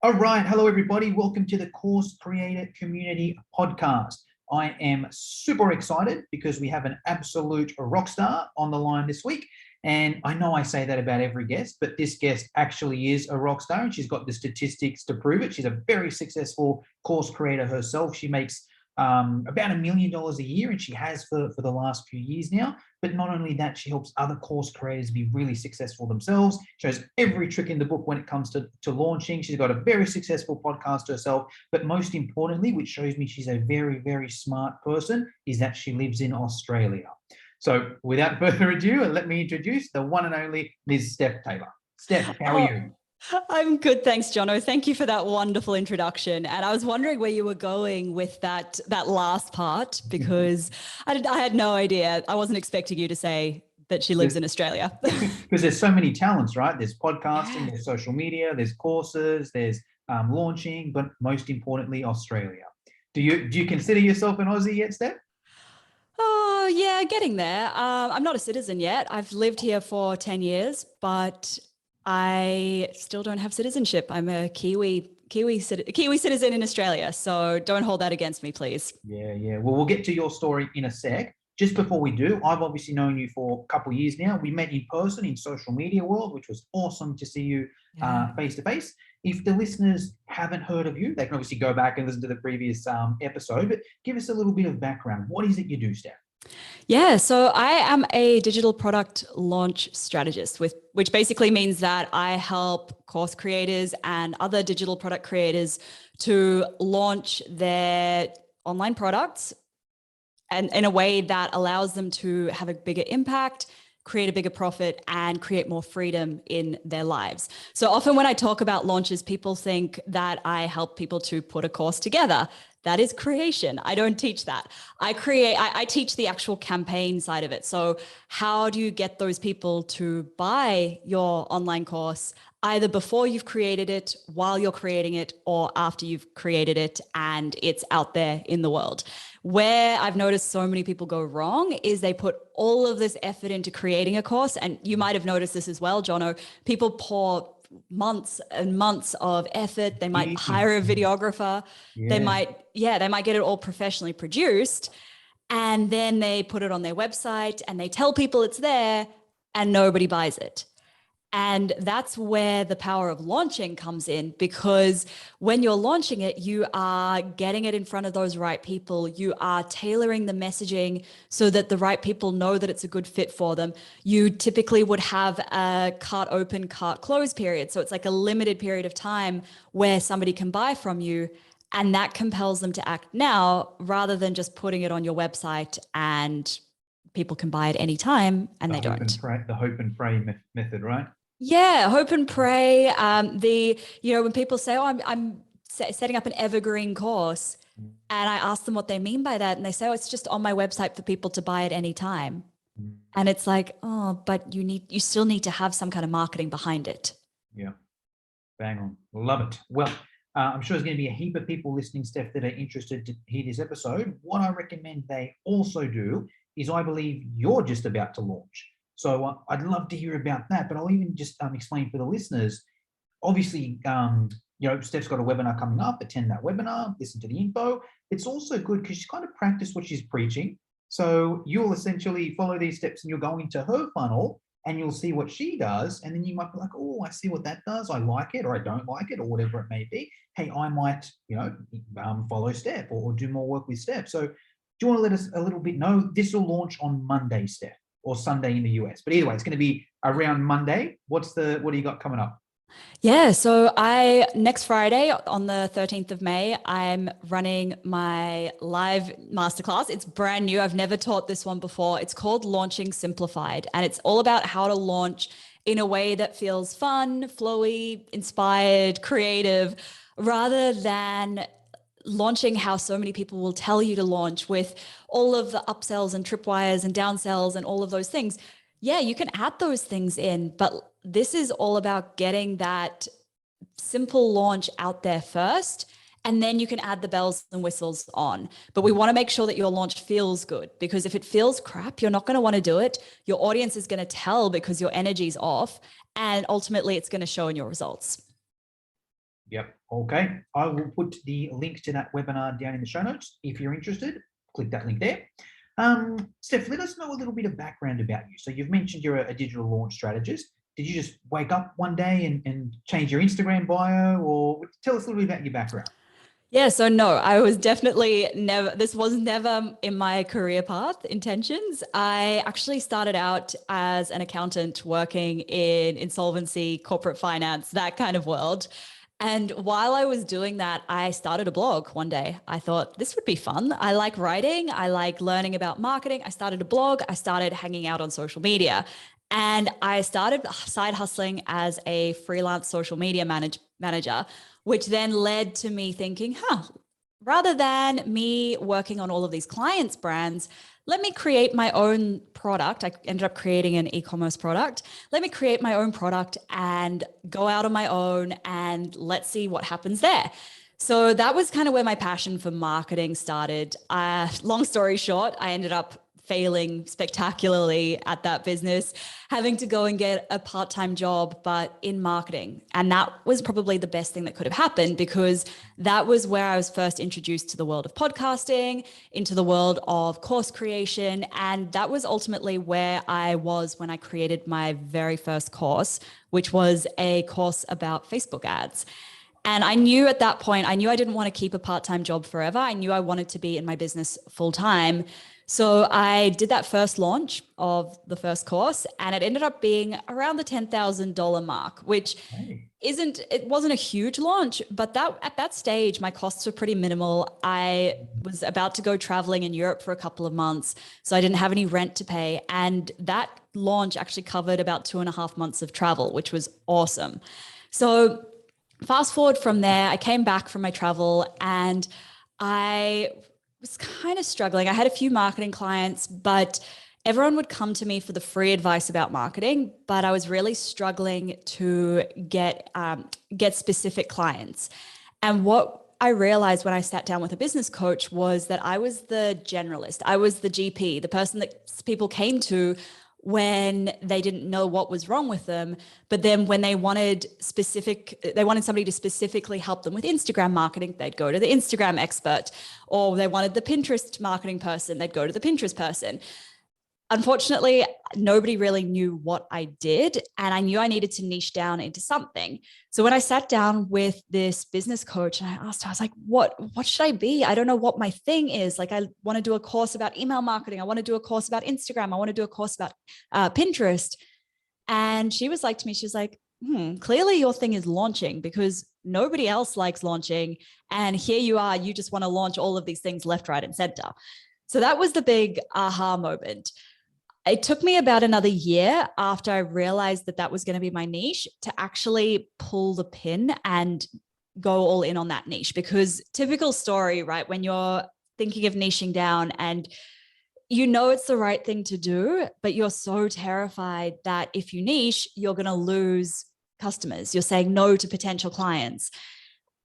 All right. Hello, everybody. Welcome to the Course Creator Community Podcast. I am super excited because we have an absolute rock star on the line this week. And I know I say that about every guest, but this guest actually is a rock star and she's got the statistics to prove it. She's a very successful course creator herself. She makes about $1 million a year, and she has for the last few years now. But not only that, she helps other course creators be really successful themselves, shows every trick in the book when it comes to launching. She's got a very successful podcast herself, but most importantly, which shows me she's a very, very smart person, is that she lives in Australia. So without further ado, let me introduce the one and only Ms. Steph Taylor. Steph, how are you? I'm good, thanks, Jono. Thank you for that wonderful introduction. And I was wondering where you were going with that last part, because I had no idea. I wasn't expecting you to say that she lives in Australia. Because there's so many talents, right? There's podcasting, there's social media, there's courses, there's launching, but most importantly, Australia. Do you consider yourself an Aussie yet, Steph? Oh, yeah, getting there. I'm not a citizen yet. I've lived here for 10 years, but I still don't have citizenship. I'm a Kiwi citizen in Australia. So don't hold that against me, please. Yeah. Well, we'll get to your story in a sec. Just before we do, I've obviously known you for a couple of years now. We met in person in social media world, which was awesome to see you face to face. If the listeners haven't heard of you, they can obviously go back and listen to the previous episode, but give us a little bit of background. What is it you do, Steph? Yeah, so I am a digital product launch strategist, which basically means that I help course creators and other digital product creators to launch their online products and in a way that allows them to have a bigger impact, create a bigger profit, and create more freedom in their lives. So often when I talk about launches, people think that I help people to put a course together. That is creation. I don't teach that. I teach the actual campaign side of it. So how do you get those people to buy your online course, either before you've created it, while you're creating it, or after you've created it and it's out there in the world? Where I've noticed so many people go wrong is they put all of this effort into creating a course. And you might have noticed this as well, Jono. People pour months and months of effort. They might hire a videographer. Yeah. They might get it all professionally produced. And then they put it on their website and they tell people it's there and nobody buys it. And that's where the power of launching comes in, because when you're launching it, you are getting it in front of those right people. You are tailoring the messaging so that the right people know that it's a good fit for them. You typically would have a cart open, cart close period. So it's like a limited period of time where somebody can buy from you, and that compels them to act now rather than just putting it on your website and people can buy it anytime and they don't. The hope and pray method, right? Yeah, hope and pray. When people say, "Oh, I'm setting up an Evergreen course," and I ask them what they mean by that, and they say, "Oh, it's just on my website for people to buy at any time." And it's like, "Oh, but you still need to have some kind of marketing behind it." Yeah, bang on, love it. Well, I'm sure there's going to be a heap of people listening, Steph, that are interested to hear this episode. What I recommend they also do is, I believe you're just about to launch. So I'd love to hear about that, but I'll even just explain for the listeners. Obviously, Steph's got a webinar coming up. Attend that webinar, listen to the info. It's also good because she's kind of practiced what she's preaching. So you'll essentially follow these steps and you'll go into her funnel and you'll see what she does. And then you might be like, oh, I see what that does. I like it, or I don't like it, or whatever it may be. Hey, I might, follow Steph or do more work with Steph. So do you want to let us a little bit know? This will launch on Monday, Steph, or Sunday in the US. But either way, it's going to be around Monday. What do you got coming up? Yeah, so next Friday on the 13th of May, I'm running my live masterclass. It's brand new. I've never taught this one before. It's called Launching Simplified, and it's all about how to launch in a way that feels fun, flowy, inspired, creative, rather than launching how so many people will tell you to launch, with all of the upsells and tripwires and downsells and all of those things. Yeah, you can add those things in, but this is all about getting that simple launch out there first, and then you can add the bells and whistles on. But we want to make sure that your launch feels good, because if it feels crap, you're not going to want to do it. Your audience is going to tell because your energy's off, and ultimately it's going to show in your results. Yep. Okay. I will put the link to that webinar down in the show notes. If you're interested, click that link there. Steph, let us know a little bit of background about you. So you've mentioned you're a digital launch strategist. Did you just wake up one day and change your Instagram bio, or tell us a little bit about your background? Yeah, so no, I was definitely this was never in my career path intentions. I actually started out as an accountant working in insolvency, corporate finance, that kind of world. And while I was doing that, I started a blog one day. I thought this would be fun. I like writing. I like learning about marketing. I started a blog. I started hanging out on social media. And I started side hustling as a freelance social media manager, which then led to me thinking, rather than me working on all of these clients' brands, let me create my own product. I ended up creating an e-commerce product. Let me create my own product and go out on my own, and let's see what happens there. So that was kind of where my passion for marketing started. Long story short, I ended up failing spectacularly at that business, having to go and get a part-time job, but in marketing. And that was probably the best thing that could have happened, because that was where I was first introduced to the world of podcasting, into the world of course creation. And that was ultimately where I was when I created my very first course, which was a course about Facebook ads. And I knew at that point, I knew I didn't want to keep a part-time job forever. I knew I wanted to be in my business full-time. So I did that first launch of the first course, and it ended up being around the $10,000 mark, which it wasn't a huge launch, but that at that stage, my costs were pretty minimal. I was about to go traveling in Europe for a couple of months, so I didn't have any rent to pay. And that launch actually covered about 2.5 months of travel, which was awesome. So fast forward from there, I came back from my travel and I was kind of struggling. I had a few marketing clients, but everyone would come to me for the free advice about marketing, but I was really struggling to get specific clients. And what I realized when I sat down with a business coach was that I was the generalist. I was the GP, the person that people came to when they didn't know what was wrong with them. But then when they wanted somebody to specifically help them with Instagram marketing, they'd go to the Instagram expert. Or they wanted the Pinterest marketing person, they'd go to the Pinterest person. Unfortunately, nobody really knew what I did, and I knew I needed to niche down into something. So when I sat down with this business coach and I asked her, I was like, what should I be? I don't know what my thing is. Like, I want to do a course about email marketing. I want to do a course about Instagram. I want to do a course about Pinterest. And she was like to me, she was like, clearly your thing is launching, because nobody else likes launching. And here you are, you just want to launch all of these things left, right, and center. So that was the big aha moment. It took me about another year after I realized that that was going to be my niche to actually pull the pin and go all in on that niche. Because typical story, right? When you're thinking of niching down and you know it's the right thing to do, but you're so terrified that if you niche, you're going to lose customers. You're saying no to potential clients.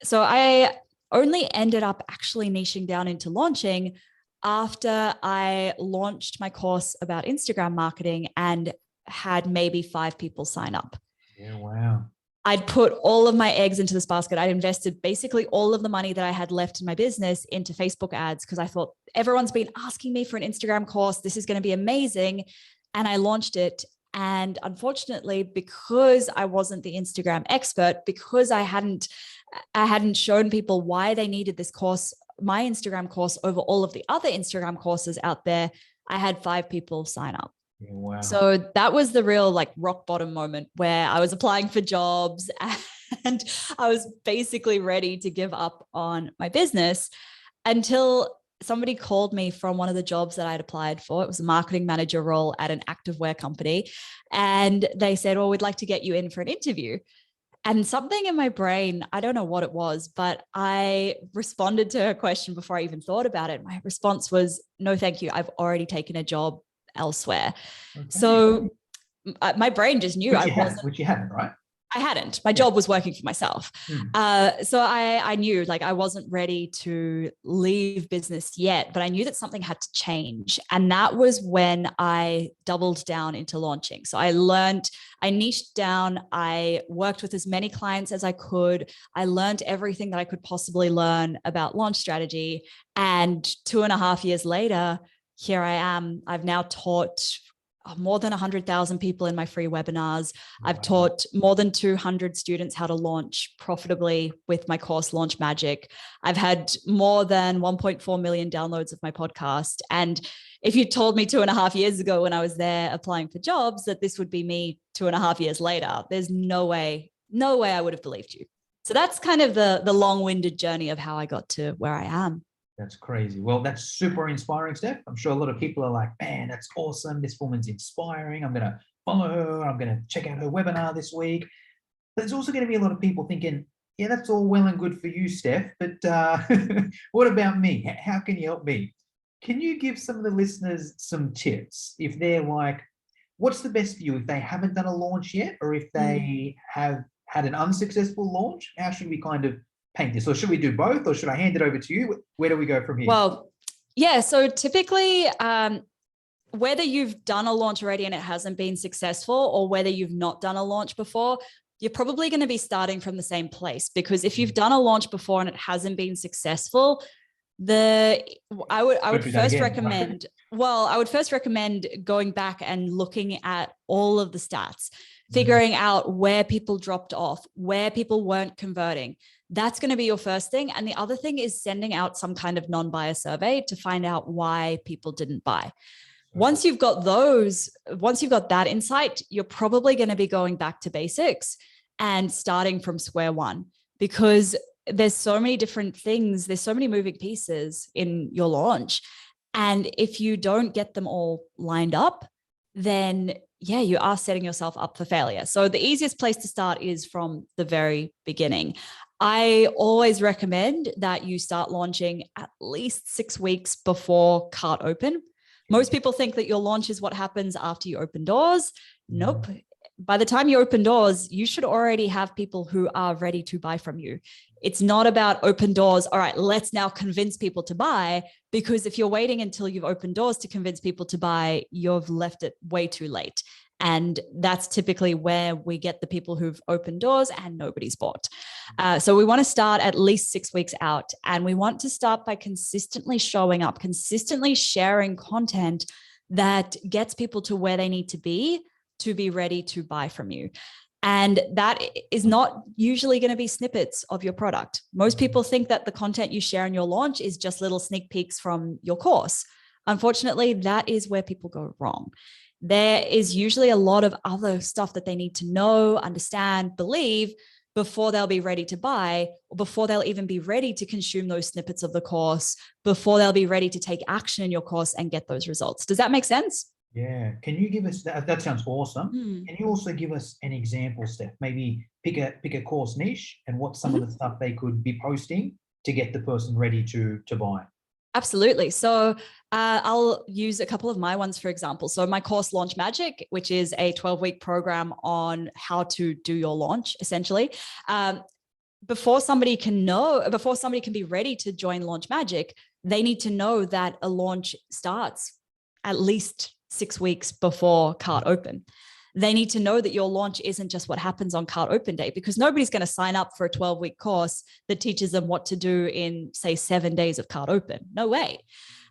So I only ended up actually niching down into launching after I launched my course about Instagram marketing and had maybe 5 people sign up. Yeah, wow. I'd put all of my eggs into this basket. I'd invested basically all of the money that I had left in my business into Facebook ads, because I thought everyone's been asking me for an Instagram course. This is going to be amazing. And I launched it. And unfortunately, because I wasn't the Instagram expert, because I hadn't shown people why they needed this course, my Instagram course, over all of the other Instagram courses out there, I had 5 people sign up. Yeah, wow. So that was the real rock bottom moment where I was applying for jobs and I was basically ready to give up on my business, until somebody called me from one of the jobs that I'd applied for. It was a marketing manager role at an activewear company. And they said, well, we'd like to get you in for an interview. And something in my brain, I don't know what it was, but I responded to her question before I even thought about it. My response was, no, thank you. I've already taken a job elsewhere. Okay. So my brain just knew which you haven't, right? I hadn't. My job was working for myself. So I knew like I wasn't ready to leave business yet, but I knew that something had to change. And that was when I doubled down into launching. So I niched down, I worked with as many clients as I could. I learned everything that I could possibly learn about launch strategy. And 2.5 years later, here I am. I've now taught more than 100,000 people in my free webinars. I've taught more than 200 students how to launch profitably with my course, Launch Magic. I've had more than 1.4 million downloads of my podcast. And if you told me 2.5 years ago when I was there applying for jobs that this would be me 2.5 years later, there's no way I would have believed you. So that's kind of the long-winded journey of how I got to where I am. That's crazy. Well, that's super inspiring, Steph. I'm sure a lot of people are like, man, that's awesome. This woman's inspiring. I'm going to follow her. I'm going to check out her webinar this week. But there's also going to be a lot of people thinking, yeah, that's all well and good for you, Steph, but what about me? How can you help me? Can you give some of the listeners some tips if they're like, what's the best for you if they haven't done a launch yet, or if they have had an unsuccessful launch? How should we kind of paint this? Or should we do both, or should I hand it over to you? Where do we go from here? Well, yeah. So typically, whether you've done a launch already and it hasn't been successful, or whether you've not done a launch before, you're probably going to be starting from the same place. Because if you've done a launch before and it hasn't been successful, I would first recommend going back and looking at all of the stats, figuring out where people dropped off, where people weren't converting. That's going to be your first thing. And the other thing is sending out some kind of non-buyer survey to find out why people didn't buy. Once you've got that insight, you're probably going to be going back to basics and starting from square one, because there's so many different things. There's so many moving pieces in your launch. And if you don't get them all lined up, then yeah, you are setting yourself up for failure. So the easiest place to start is from the very beginning. I always recommend that you start launching at least 6 weeks before cart open. Most people think that your launch is what happens after you open doors. Nope. By the time you open doors, you should already have people who are ready to buy from you. It's not about open doors. All right, let's now convince people to buy, because if you're waiting until you've opened doors to convince people to buy, you've left it way too late. And that's typically where we get the people who've opened doors and nobody's bought. So we want to start at least 6 weeks out. And we want to start by consistently showing up, consistently sharing content that gets people to where they need to be ready to buy from you. And that is not usually going to be snippets of your product. Most people think that the content you share in your launch is just little sneak peeks from your course. Unfortunately, that is where people go wrong. There is usually a lot of other stuff that they need to know, understand, believe before they'll be ready to buy, or before they'll even be ready to consume those snippets of the course, before they'll be ready to take action in your course and get those results. Does that make sense? Yeah. Can you give us that? That sounds awesome. Can you also give us an example, Steph? Maybe pick a course niche and what some of the stuff they could be posting to get the person ready to buy. Absolutely. So I'll use a couple of my ones, for example. So my course Launch Magic, which is a 12-week program on how to do your launch, essentially. Before somebody can be ready to join Launch Magic, they need to know that a launch starts at least 6 weeks before cart open. They need to know that your launch isn't just what happens on cart open day, because nobody's going to sign up for a 12-week course that teaches them what to do in, say, 7 days of cart open. No way.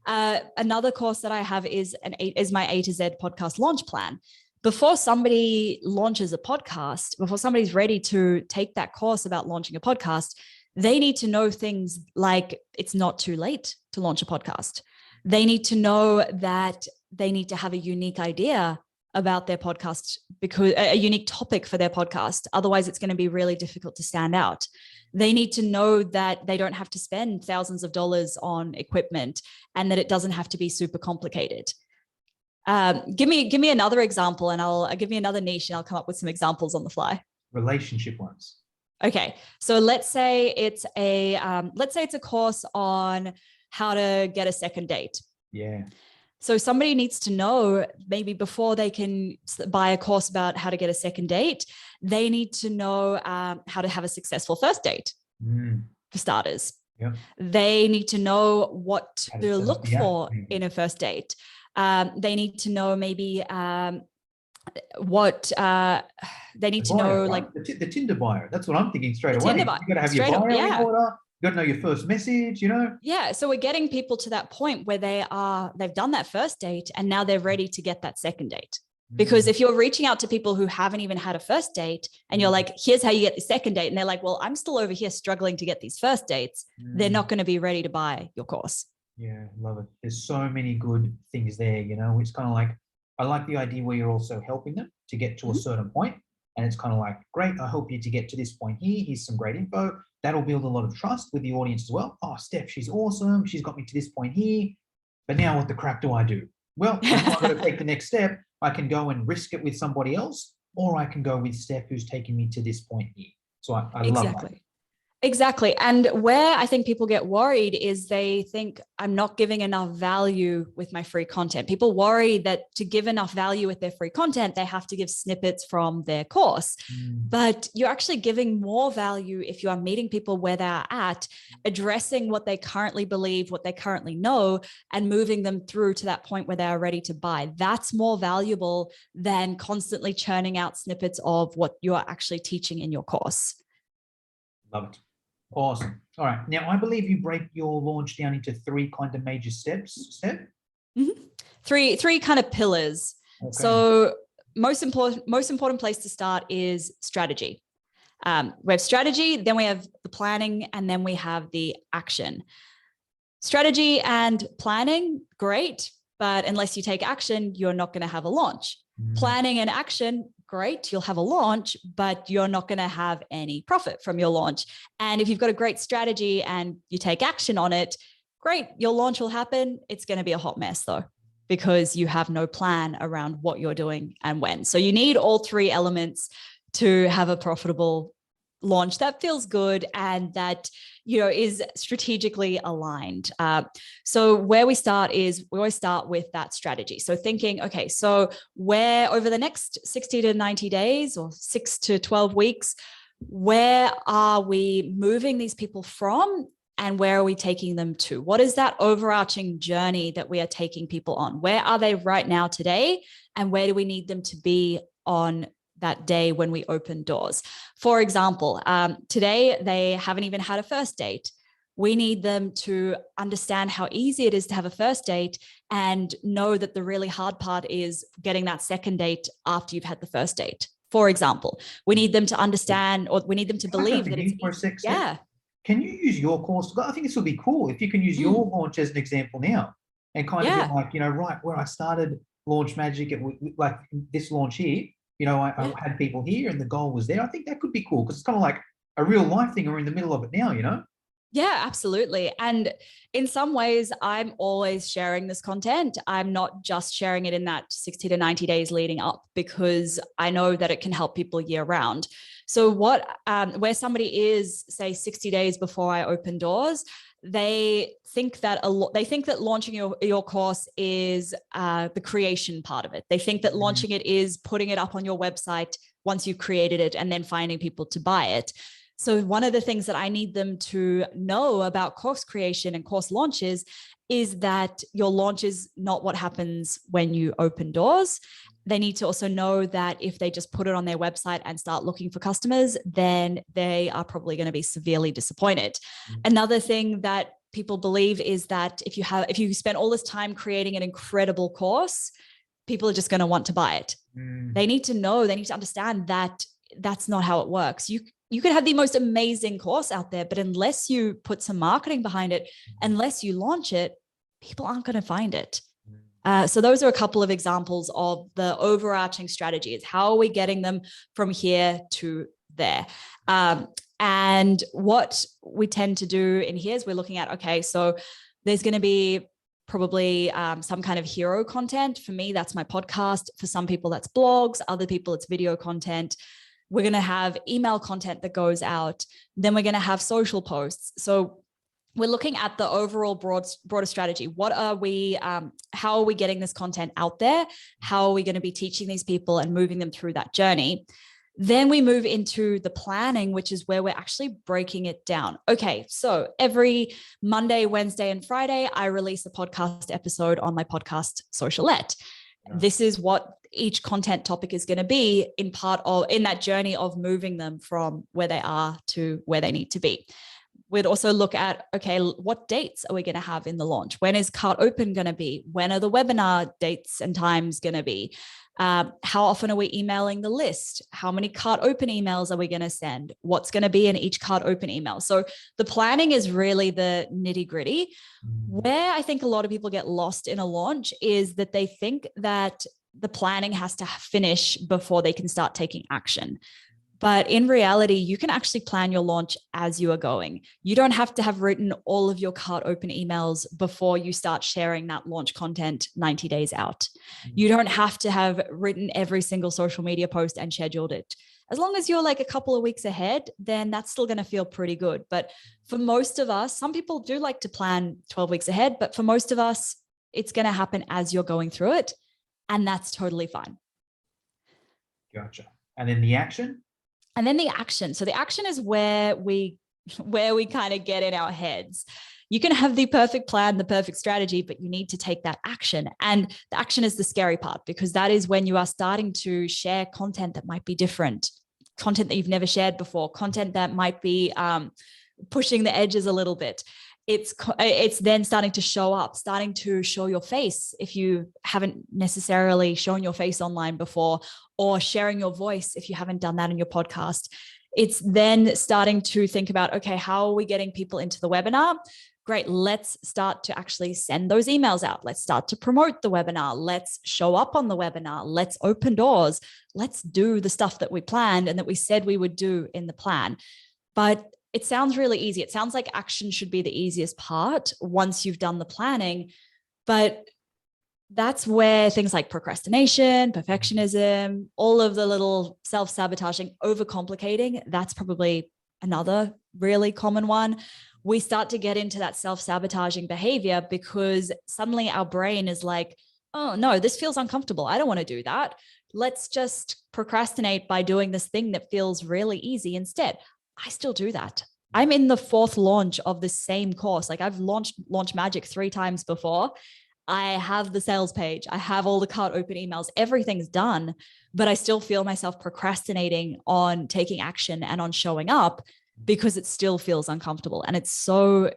Another course that I have is my A to Z podcast launch plan. Before somebody launches a podcast, before somebody's ready to take that course about launching a podcast, they need to know things like it's not too late to launch a podcast. They need to know that they need to have a unique idea about their podcast, because a unique topic for their podcast. Otherwise, it's going to be really difficult to stand out. They need to know that they don't have to spend thousands of dollars on equipment, and that it doesn't have to be super complicated. Give me another example, and I'll give me another niche, and I'll come up with some examples on the fly. Relationship ones. Okay, so let's say it's a course on how to get a second date. Yeah. So somebody needs to know, maybe before they can buy a course about how to get a second date, they need to know how to have a successful first date, for starters. Yeah. They need to know what How to set up look the app, for maybe. in a first date. They need to know maybe what they need The to bio, know, right? like The Tinder bio. That's what I'm thinking straight the away. Tinder You bio, got to have your straight up. bio in Yeah. order. You got to know your first message, Yeah. So we're getting people to that point where they've done that first date and now they're ready to get that second date. Because if you're reaching out to people who haven't even had a first date and you're like, here's how you get the second date, and they're like, well, I'm still over here struggling to get these first dates, they're not going to be ready to buy your course. Yeah, love it. There's so many good things there, it's kind of like, I like the idea where you're also helping them to get to a certain point. And it's kind of like, great, I help you to get to this point here. Here's some great info. That'll build a lot of trust with the audience as well. Oh, Steph, she's awesome. She's got me to this point here. But now what the crap do I do? Well, I've got to take the next step. I can go and risk it with somebody else, or I can go with Steph, who's taking me to this point here. So I love that. Exactly. And where I think people get worried is they think I'm not giving enough value with my free content. People worry that to give enough value with their free content, they have to give snippets from their course. But you're actually giving more value if you are meeting people where they're at, addressing what they currently believe, what they currently know, and moving them through to that point where they are ready to buy. That's more valuable than constantly churning out snippets of what you're actually teaching in your course. Love it. Awesome. All right. Now, I believe you break your launch down into 3 kind of major steps, Steph? Three kind of pillars. Okay. So most important place to start is strategy. We have strategy, then we have the planning, and then we have the action. Strategy and planning, great, but unless you take action, you're not going to have a launch. Planning and action, great, you'll have a launch, but you're not going to have any profit from your launch. And if you've got a great strategy and you take action on it, great, your launch will happen. It's going to be a hot mess though, because you have no plan around what you're doing and when. So you need all 3 elements to have a profitable launch that feels good and that is strategically aligned. So where we start is we always start with that strategy. So thinking, okay, so where over the next 60 to 90 days or 6 to 12 weeks, where are we moving these people from and where are we taking them to? What is that overarching journey that we are taking people on? Where are they right now today? And where do we need them to be on that day when we open doors? For example, today they haven't even had a first date. We need them to understand how easy it is to have a first date and know that the really hard part is getting that second date after you've had the first date. For example, we need them to understand, or we need them to believe that it's for a sec, yeah. Can you use your course? I think this will be cool if you can use your launch as an example now and kind of be like, right where I started Launch Magic, like this launch here, I had people here and the goal was there. I think that could be cool because it's kind of like a real life thing. We're in the middle of it now, Yeah, absolutely. And in some ways, I'm always sharing this content. I'm not just sharing it in that 60 to 90 days leading up because I know that it can help people year round. So where somebody is, say, 60 days before I open doors, they think that launching your course is the creation part of it. They think that launching it is putting it up on your website once you've created it and then finding people to buy it. So one of the things that I need them to know about course creation and course launches is that your launch is not what happens when you open doors. They need to also know that if they just put it on their website and start looking for customers, then they are probably going to be severely disappointed. Another thing that people believe is that if you spend all this time creating an incredible course, people are just going to want to buy it. They need to understand that that's not how it works. You could have the most amazing course out there, but unless you put some marketing behind it, unless you launch it, people aren't going to find it. So those are a couple of examples of the overarching strategies. How are we getting them from here to there? And what we tend to do in here is we're looking at, okay, so there's going to be probably some kind of hero content. For me, that's my podcast. For some people, that's blogs. Other people, it's video content. We're going to have email content that goes out. Then we're going to have social posts. So we're looking at the overall broader strategy. What are we, how are we getting this content out there? How are we going to be teaching these people and moving them through that journey? Then we move into the planning, which is where we're actually breaking it down. Okay, so every Monday, Wednesday, and Friday, I release a podcast episode on my podcast Socialette. This is what each content topic is going to be in that journey of moving them from where they are to where they need to be. We'd also look at, okay, what dates are we going to have in the launch? When is Cart Open going to be? When are the webinar dates and times going to be? How often are we emailing the list? How many Cart Open emails are we going to send? What's going to be in each Cart Open email? So the planning is really the nitty gritty. Where I think a lot of people get lost in a launch is that they think that the planning has to finish before they can start taking action. But in reality, you can actually plan your launch as you are going. You don't have to have written all of your Cart Open emails before you start sharing that launch content 90 days out. You don't have to have written every single social media post and scheduled it. As long as you're like a couple of weeks ahead, then that's still going to feel pretty good. But for most of us, some people do like to plan 12 weeks ahead, but for most of us, it's going to happen as you're going through it. And that's totally fine. Gotcha. And then the action? And then the action. So the action is where we kind of get in our heads. You can have the perfect plan, the perfect strategy, but you need to take that action. And the action is the scary part, because that is when you are starting to share content that might be different, content that you've never shared before, content that might be pushing the edges a little bit. It's then starting to show up, starting to show your face if you haven't necessarily shown your face online before, or sharing your voice if you haven't done that in your podcast. It's then starting to think about, okay, how are we getting people into the webinar? Great, let's start to actually send those emails out. Let's start to promote the webinar. Let's show up on the webinar. Let's open doors. Let's do the stuff that we planned and that we said we would do in the plan. But it sounds really easy. It sounds like action should be the easiest part once you've done the planning. But that's where things like procrastination, perfectionism, all of the little self-sabotaging, overcomplicating, that's probably another really common one. We start to get into that self-sabotaging behavior because suddenly our brain is like, oh no, this feels uncomfortable. I don't want to do that. Let's just procrastinate by doing this thing that feels really easy instead. I still do that. I'm in the 4th launch of the same course. Like I've launched Launch Magic 3 times before. I have the sales page. I have all the Cart Open emails. Everything's done, but I still feel myself procrastinating on taking action and on showing up because it still feels uncomfortable. And it's so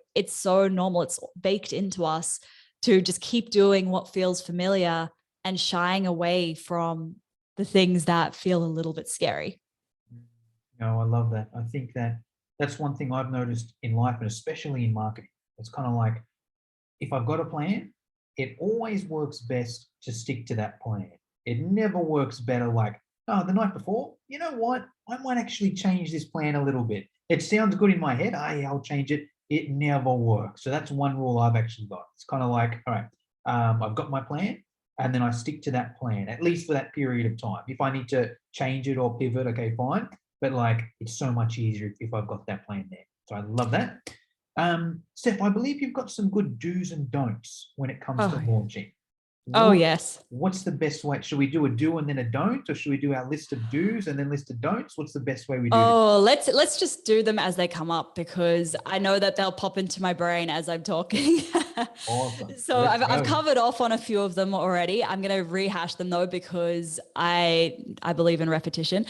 normal. It's baked into us to just keep doing what feels familiar and shying away from the things that feel a little bit scary. No, I love that. I think that's one thing I've noticed in life, and especially in marketing. It's kind of like, if I've got a plan, it always works best to stick to that plan. It never works better like, oh, the night before, you know what? I might actually change this plan a little bit. It sounds good in my head. Yeah, I'll change it. It never works. So that's one rule I've actually got. It's kind of like, all right, I've got my plan, and then I stick to that plan, at least for that period of time. If I need to change it or pivot, okay, fine. But like, it's so much easier if I've got that plan there. So I love that. Steph, I believe you've got some good do's and don'ts when it comes to launching. Yes. What's the best way? Should we do a do and then a don't, or should we do our list of do's and then list of don'ts? What's the best way we do this? Let's just do them as they come up, because I know that they'll pop into my brain as I'm talking. Awesome. So I've covered off on a few of them already. I'm going to rehash them though, because I believe in repetition.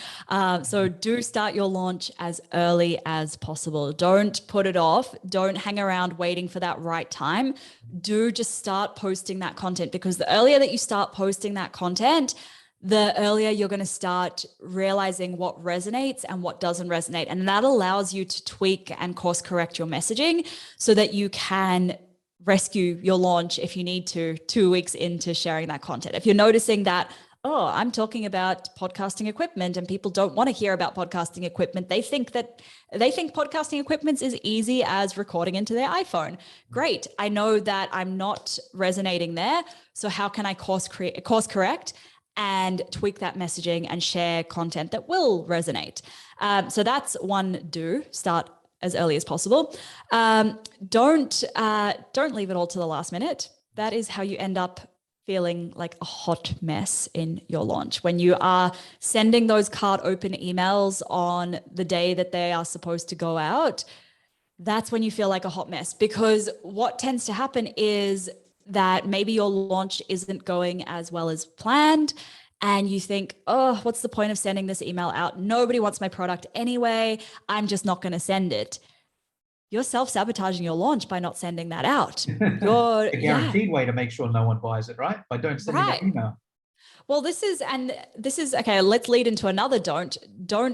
So do start your launch as early as possible. Don't put it off. Don't hang around waiting for that right time. Do just start posting that content, because the earlier that you start posting that content, the earlier you're going to start realizing what resonates and what doesn't resonate. And that allows you to tweak and course correct your messaging so that you can rescue your launch if you need to 2 weeks into sharing that content. If you're noticing that, oh, I'm talking about podcasting equipment and people don't want to hear about podcasting equipment, they think podcasting equipment is easy as recording into their iPhone. Great. I know that I'm not resonating there. So how can I course correct and tweak that messaging and share content that will resonate? So that's one do, start as early as possible. Don't leave it all to the last minute. That is how you end up feeling like a hot mess in your launch. When you are sending those cart open emails on the day that they are supposed to go out, that's when you feel like a hot mess, because what tends to happen is that maybe your launch isn't going as well as planned. And you think, oh, what's the point of sending this email out? Nobody wants my product anyway. I'm just not going to send it. You're self-sabotaging your launch by not sending that out. You're a guaranteed way to make sure no one buys it, right? By don't send that email. Well, this is okay. Let's lead into another don't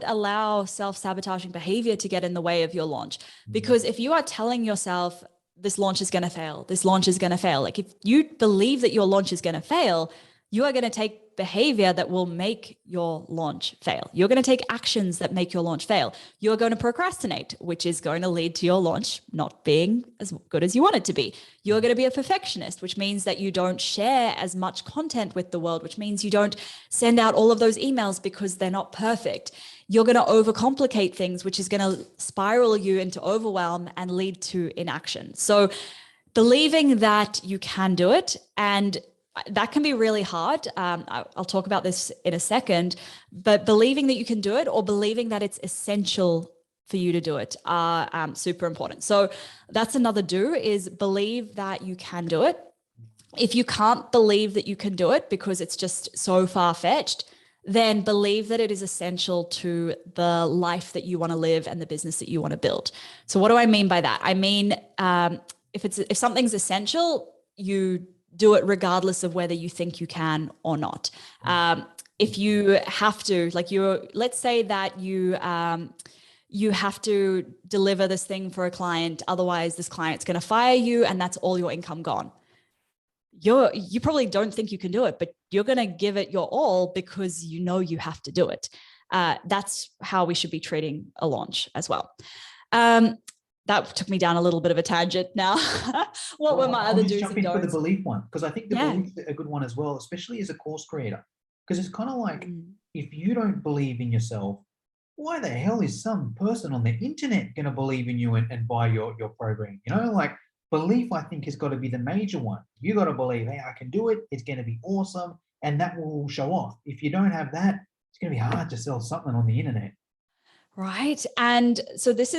allow self-sabotaging behavior to get in the way of your launch. Because if you are telling yourself this launch is going to fail, this launch is going to fail, like if you believe that your launch is going to fail, you are going to take behavior that will make your launch fail. You're going to take actions that make your launch fail. You're going to procrastinate, which is going to lead to your launch not being as good as you want it to be. You're going to be a perfectionist, which means that you don't share as much content with the world, which means you don't send out all of those emails because they're not perfect. You're going to overcomplicate things, which is going to spiral you into overwhelm and lead to inaction. So believing that you can do it, and that can be really hard. I'll talk about this in a second, but believing that you can do it or believing that it's essential for you to do it are super important. So that's another do, is believe that you can do it. If you can't believe that you can do it because it's just so far-fetched, then believe that it is essential to the life that you want to live and the business that you want to build. So what do I mean by that? I mean, if something's essential, you do it regardless of whether you think you can or not. If you have to, like let's say that you have to deliver this thing for a client, otherwise this client's going to fire you and that's all your income gone. You probably don't think you can do it, but you're going to give it your all because you know you have to do it. That's how we should be treating a launch as well. That took me down a little bit of a tangent now. What were my other do's and don'ts? Jump in for the belief one, because I think the belief is a good one as well, especially as a course creator. Because it's kind of like, if you don't believe in yourself, why the hell is some person on the internet going to believe in you and buy your program? You know, like belief, I think, has got to be the major one. You got to believe, hey, I can do it. It's going to be awesome. And that will show off. If you don't have that, it's going to be hard to sell something on the internet. Right. And so this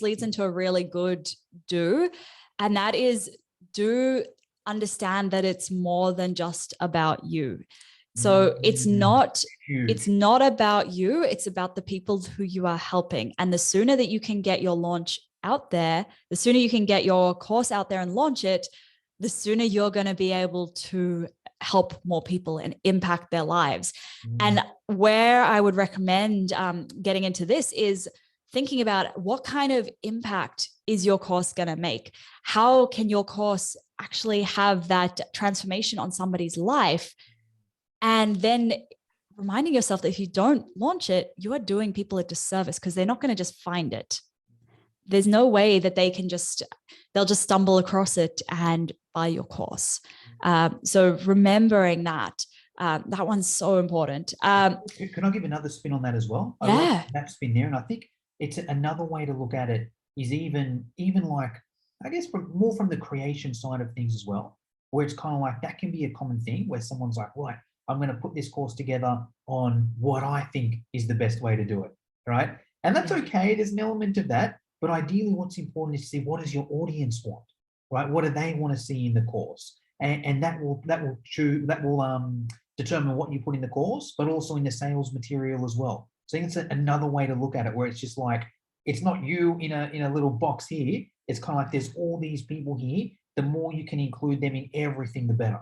leads into a really good do, and that is do understand that it's more than just about you. So it's not about you. It's about the people who you are helping. And the sooner that you can get your launch out there, the sooner you can get your course out there and launch it, the sooner you're going to be able to help more people and impact their lives. And where I would recommend getting into this is thinking about what kind of impact is your course going to make? How can your course actually have that transformation on somebody's life? And then reminding yourself that if you don't launch it, you are doing people a disservice because they're not going to just find it. There's no way that they'll just stumble across it and buy your course. So remembering that one's so important. Can I give another spin on that as well? I like that spin there. And I think it's another way to look at it is even like, I guess, more from the creation side of things as well, where it's kind of like that can be a common thing where someone's like, right, I'm going to put this course together on what I think is the best way to do it, right? And that's okay. There's an element of that. But ideally, what's important is to see what does your audience want, right? What do they want to see in the course? And that will determine what you put in the course, but also in the sales material as well. So I think it's another way to look at it, where it's just like, it's not you in a little box here. It's kind of like there's all these people here. The more you can include them in everything, the better.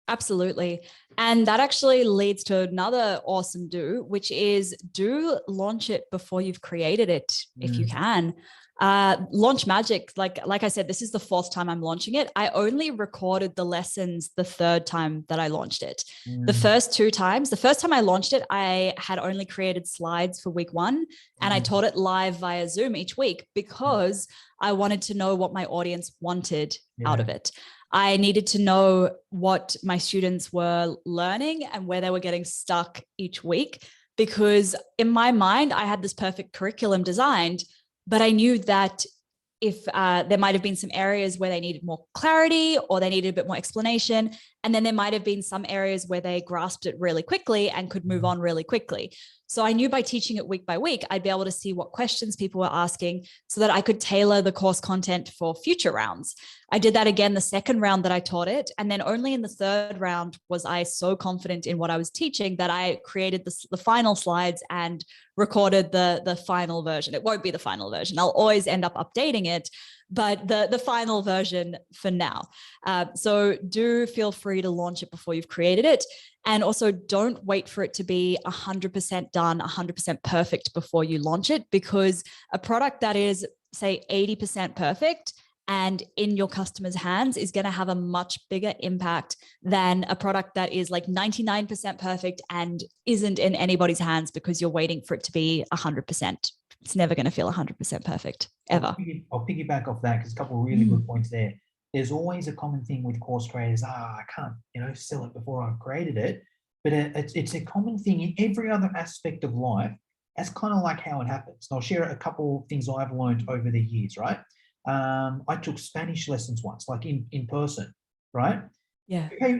Absolutely. And that actually leads to another awesome do, which is do launch it before you've created it, if you can. Launch magic. Like I said, this is the 4th time I'm launching it. I only recorded the lessons the 3rd time that I launched it. The first 2 times, the first time I launched it, I had only created slides for week 1 and I taught it live via Zoom each week because I wanted to know what my audience wanted out of it. I needed to know what my students were learning and where they were getting stuck each week, because in my mind, I had this perfect curriculum designed, But I knew that if there might have been some areas where they needed more clarity or they needed a bit more explanation. And then there might have been some areas where they grasped it really quickly and could move on really quickly. So I knew by teaching it week by week, I'd be able to see what questions people were asking so that I could tailor the course content for future rounds. I did that again the second round that I taught it. And then only in the third round was I so confident in what I was teaching that I created the final slides and recorded the final version. It won't be the final version. I'll always end up updating it, but the final version for now. So do feel free to launch it before you've created it. And also don't wait for it to be 100% done, 100% perfect before you launch it, because a product that is, say, 80% perfect and in your customer's hands is going to have a much bigger impact than a product that is like 99% perfect and isn't in anybody's hands because you're waiting for it to be 100%. It's never going to feel 100% perfect, ever. I'll piggyback off that because a couple of really good points there. There's always a common thing with course creators. I can't, sell it before I've created it. But it's a common thing in every other aspect of life. That's kind of like how it happens. And I'll share a couple of things I've learned over the years, right? I took Spanish lessons once, like in person, right? Yeah. Okay,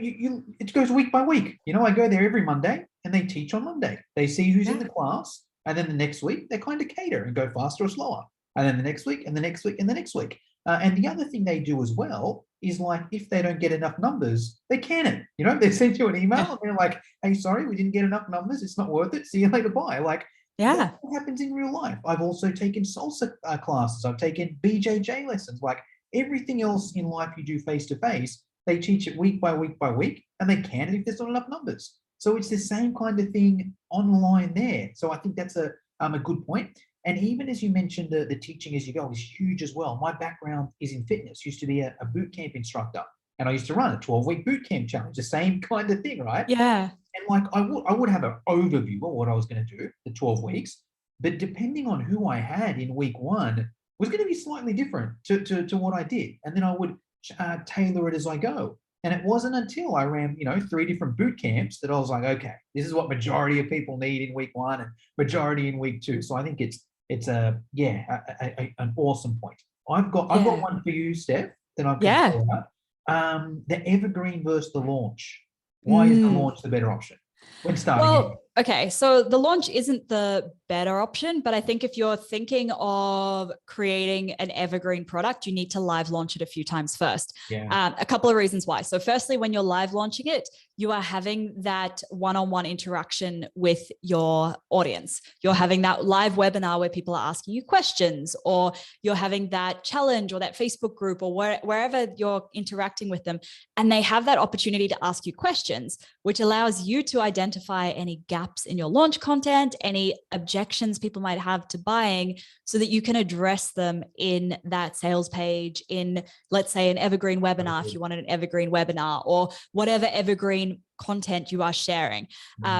it goes week by week. I go there every Monday and they teach on Monday. They see who's in the class. And then the next week, they kind of cater and go faster or slower. And then the next week and the next week and the next week. And the other thing they do as well is, like, if they don't get enough numbers, they can it. They send you an email and they're like, hey, sorry, we didn't get enough numbers. It's not worth it. See you later. Bye. Like, that's what happens in real life. I've also taken salsa classes. I've taken BJJ lessons. Like, everything else in life you do face-to-face, they teach it week by week by week, and they can it if there's not enough numbers. So it's the same kind of thing online there. So I think that's a good point. And even as you mentioned, the teaching as you go is huge as well. My background is in fitness, used to be a boot camp instructor. And I used to run a 12-week boot camp challenge, the same kind of thing, right? Yeah. And like I would have an overview of what I was going to do, the 12 weeks. But depending on who I had in week one was going to be slightly different to what I did. And then I would tailor it as I go. And it wasn't until I ran, 3 different boot camps that I was like, okay, this is what majority of people need in week one and majority in week two. So I think it's an awesome point. I've got one for you, Steph, that I'm going to call out. The evergreen versus the launch. Why is the launch the better option when starting? Okay, so the launch isn't the better option, but I think if you're thinking of creating an evergreen product, you need to live launch it a few times first. A couple of reasons why. So firstly, when you're live launching it, you are having that one-on-one interaction with your audience. You're having that live webinar where people are asking you questions, or you're having that challenge or that Facebook group or wherever you're interacting with them. And they have that opportunity to ask you questions, which allows you to identify any gaps in your launch content, any objections people might have to buying, so that you can address them in that sales page, in, let's say, an evergreen webinar, if you wanted an evergreen webinar, or whatever evergreen content you are sharing.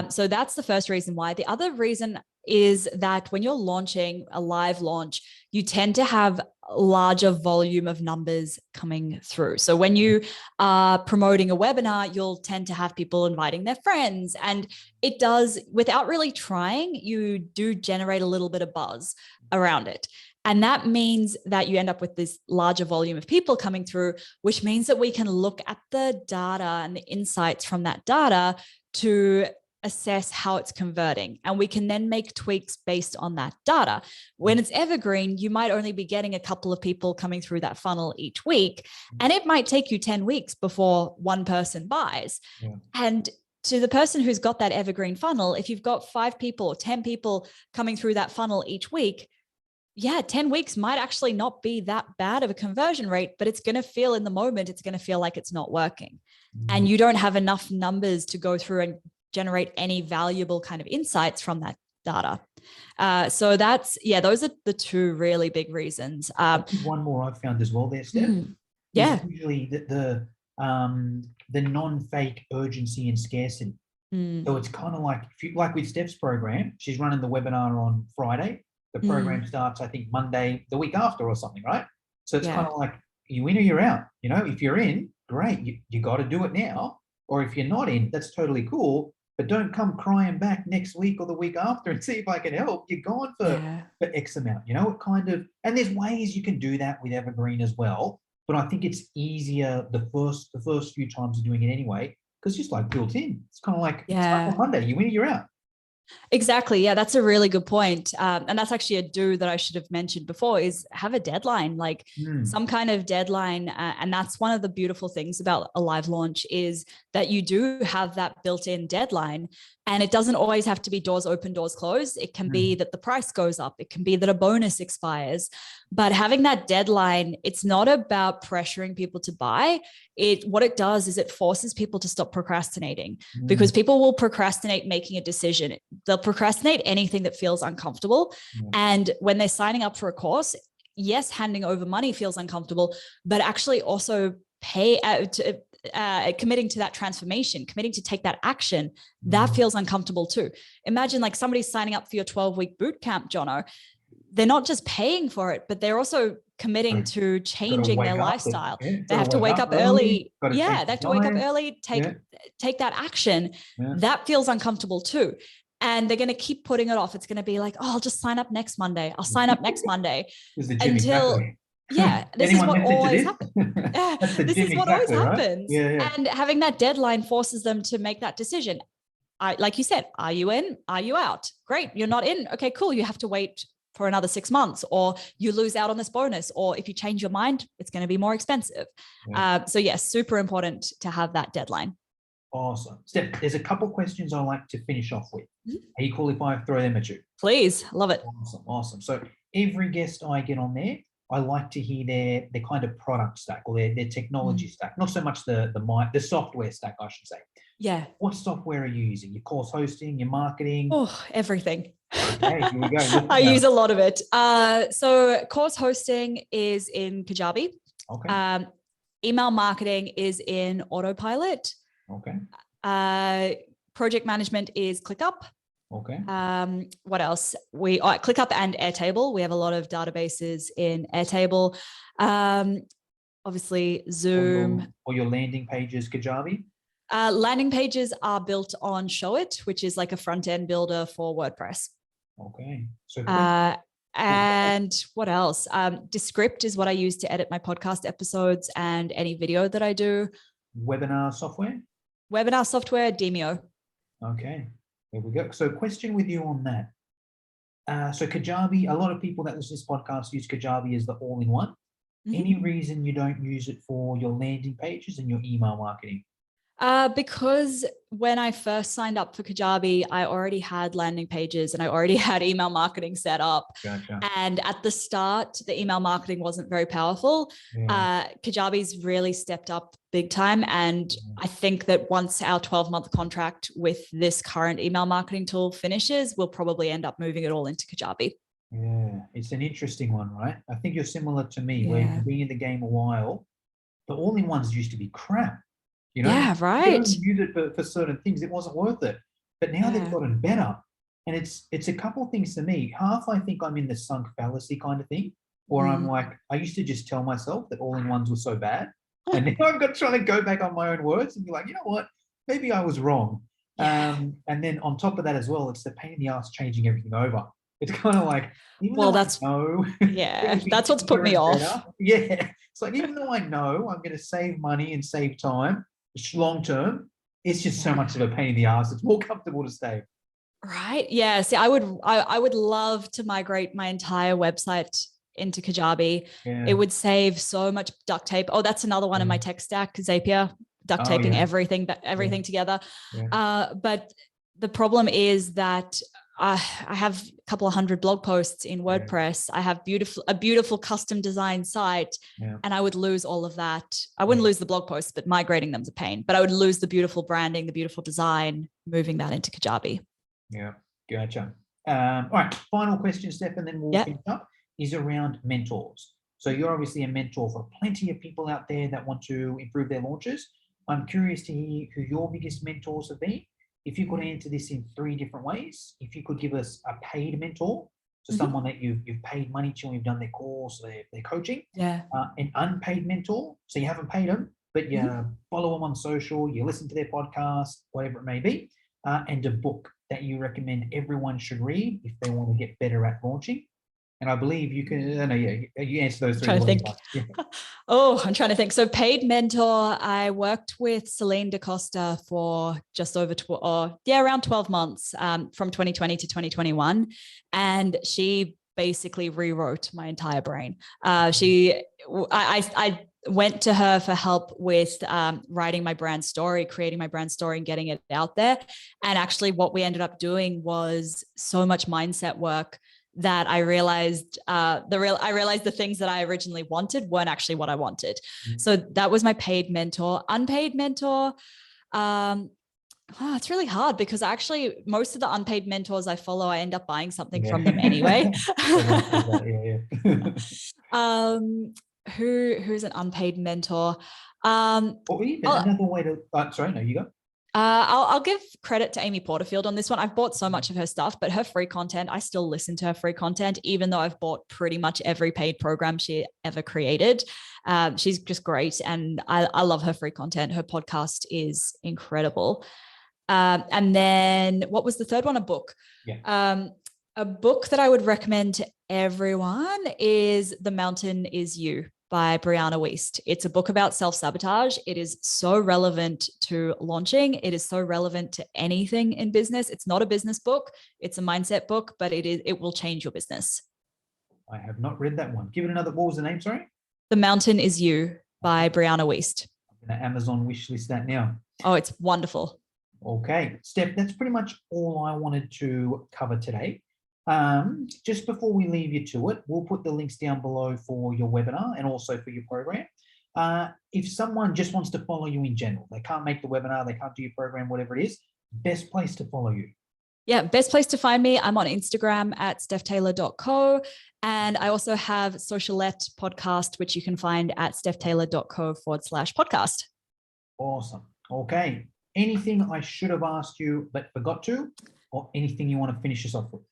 So that's the first reason why. The other reason is that when you're launching a live launch, you tend to have a larger volume of numbers coming through. So when you are promoting a webinar, you'll tend to have people inviting their friends, and it does, without really trying, you do generate a little bit of buzz around it. And that means that you end up with this larger volume of people coming through, which means that we can look at the data and the insights from that data to assess how it's converting. And we can then make tweaks based on that data. When it's evergreen, you might only be getting a couple of people coming through that funnel each week. And it might take you 10 weeks before one person buys. And to the person who's got that evergreen funnel, if you've got 5 people or 10 people coming through that funnel each week, 10 weeks might actually not be that bad of a conversion rate, but it's going to feel in the moment, it's going to feel like it's not working. And you don't have enough numbers to go through and generate any valuable kind of insights from that data. So that's, those are the 2 really big reasons. One more I've found as well there, Steph. Is usually the non-fake urgency and scarcity. So it's kind of like, like with Steph's program, she's running the webinar on Friday. The program starts, I think, Monday, the week after or something, right? So it's kind of like, you in or you're out. If you're in, great, you got to do it now. Or if you're not in, that's totally cool. but don't come crying back next week or the week after and see if I can help. You're gone for X amount, you know, it kind of, and there's ways you can do that with Evergreen as well. But I think it's easier the first few times of doing it anyway, because just like built in, it's kind of like on Monday, you win, you're out. Exactly. Yeah, that's a really good point. And that's actually a do that I should have mentioned before is have a deadline, like some kind of deadline. And that's one of the beautiful things about a live launch is that you do have that built-in deadline. And it doesn't always have to be doors open, doors closed. It can be that the price goes up. It can be that a bonus expires. But having that deadline, it's not about pressuring people to buy. What it does is it forces people to stop procrastinating because people will procrastinate making a decision. They'll procrastinate anything that feels uncomfortable. And when they're signing up for a course, yes, handing over money feels uncomfortable, but actually also committing to that transformation, committing to take that action, that feels uncomfortable too. Imagine like somebody signing up for your 12-week boot camp, Jono. They're not just paying for it, but they're also committing to changing their lifestyle. They have to wake up early. Yeah, they have to wake up early, take that action. That feels uncomfortable too. And they're going to keep putting it off. It's going to be like, oh, I'll just sign up next Monday. I'll sign up next Monday until, this is what always happens. This is what always happens. And having that deadline forces them to make that decision. Like you said, are you in? Are you out? Great. You're not in. Okay, cool. You have to wait for another 6 months, or you lose out on this bonus, or if you change your mind, it's going to be more expensive. So yes, super important to have that deadline. Awesome. Steph, there's a couple questions I like to finish off with. Are you cool if I throw them at you? Please. Love it. Awesome. So every guest I get on there, I like to hear their kind of product stack or their technology stack, not so much the software stack, I should say. Yeah. What software are you using? Your course hosting, your marketing? Oh, everything. Okay, here we go. I use a lot of it. So course hosting is in Kajabi. Okay. Email marketing is in Autopilot. Okay. Project management is ClickUp. Okay. What else? ClickUp and Airtable. We have a lot of databases in Airtable. Obviously Zoom. Or your landing pages, Kajabi? Landing pages are built on Showit, which is like a front-end builder for WordPress. Okay. So and what else? Descript is what I use to edit my podcast episodes and any video that I do. Webinar software? Webinar software, Demio. Okay. There we go. So question with you on that. So Kajabi, a lot of people that listen to this podcast use Kajabi as the all-in-one. Any reason you don't use it for your landing pages and your email marketing? Because when I first signed up for Kajabi, I already had landing pages and I already had email marketing set up. Gotcha. And at the start, the email marketing wasn't very powerful. Kajabi's really stepped up big time. And I think that once our 12-month contract with this current email marketing tool finishes, we'll probably end up moving it all into Kajabi. Yeah, it's an interesting one, right? I think you're similar to me, where you've been in the game a while. The all-in-ones used to be crap. You know, yeah, right. You use it for certain things, it wasn't worth it. But now they've gotten better. And it's a couple of things to me. Half I think I'm in the sunk fallacy kind of thing, or I'm like, I used to just tell myself that all-in-ones were so bad. And now I'm trying to go back on my own words and be like, you know what? Maybe I was wrong. And then on top of that as well, it's the pain in the ass changing everything over. It's kind of like, that's what's put me off. Yeah. It's like, even though I know I'm going to save money and save time, long term, it's just so much of a pain in the ass. It's more comfortable to stay. Right. Yeah. See, I would love to migrate my entire website into Kajabi. It would save so much duct tape. Oh, that's another one in my tech stack, Zapier, duct taping everything together. But the problem is that I have a couple of hundred blog posts in WordPress. I have a beautiful custom design site, and I would lose all of that. I wouldn't lose the blog posts, but migrating them's a pain. But I would lose the beautiful branding, the beautiful design, moving that into Kajabi. Yeah, gotcha. All right, final question, Steph, and then we'll finish up, is around mentors. So you're obviously a mentor for plenty of people out there that want to improve their launches. I'm curious to hear who your biggest mentors have been. If you could answer this in 3 different ways, if you could give us a paid mentor, so someone that you've paid money to and you've done their course, their coaching, an unpaid mentor, so you haven't paid them, but you follow them on social, you listen to their podcast, whatever it may be, and a book that you recommend everyone should read if they want to get better at launching. And I believe you can, no, yeah, you answer those three. Trying to think. Yeah. Oh, I'm trying to think. So Paid Mentor, I worked with Celine DaCosta for just over, around 12 months from 2020 to 2021. And she basically rewrote my entire brain. I went to her for help with writing my brand story, creating my brand story and getting it out there. And actually what we ended up doing was so much mindset work that I realized the things that I originally wanted weren't actually what I wanted. Mm-hmm. So that was my paid mentor. Unpaid mentor, it's really hard because actually most of the unpaid mentors I follow, I end up buying something from them anyway. Who's an unpaid mentor? Or even another way to, sorry, no, you go. I'll give credit to Amy Porterfield on this one. I've bought so much of her stuff, but her free content, I still listen to her free content, even though I've bought pretty much every paid program she ever created. She's just great. And I love her free content. Her podcast is incredible. And then what was the third one? A book. Yeah. A book that I would recommend to everyone is The Mountain Is You by Brianna Wiest. It's a book about self-sabotage. It is so relevant to launching. It is so relevant to anything in business. It's not a business book. It's a mindset book, but it will change your business. I have not read that one. Give it another, what was the name, sorry? The Mountain Is You by Brianna Wiest. I'm going to Amazon wishlist that now. Oh, it's wonderful. Okay, Steph, that's pretty much all I wanted to cover today. Just before we leave you to it, we'll put the links down below for your webinar and also for your program. If someone just wants to follow you in general, they can't make the webinar, they can't do your program, whatever it is, best place to follow you. Yeah, best place to find me. I'm on Instagram at stephtaylor.co. And I also have Socialette podcast, which you can find at stephtaylor.co/podcast. Awesome. Okay. Anything I should have asked you but forgot to, or anything you want to finish us off with?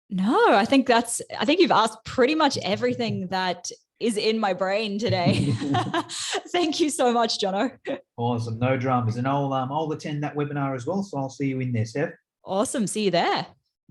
No, I think you've asked pretty much everything that is in my brain today. Thank you so much, Jono. Awesome. No dramas. And I'll attend that webinar as well. So I'll see you in there, Steph. Awesome. See you there.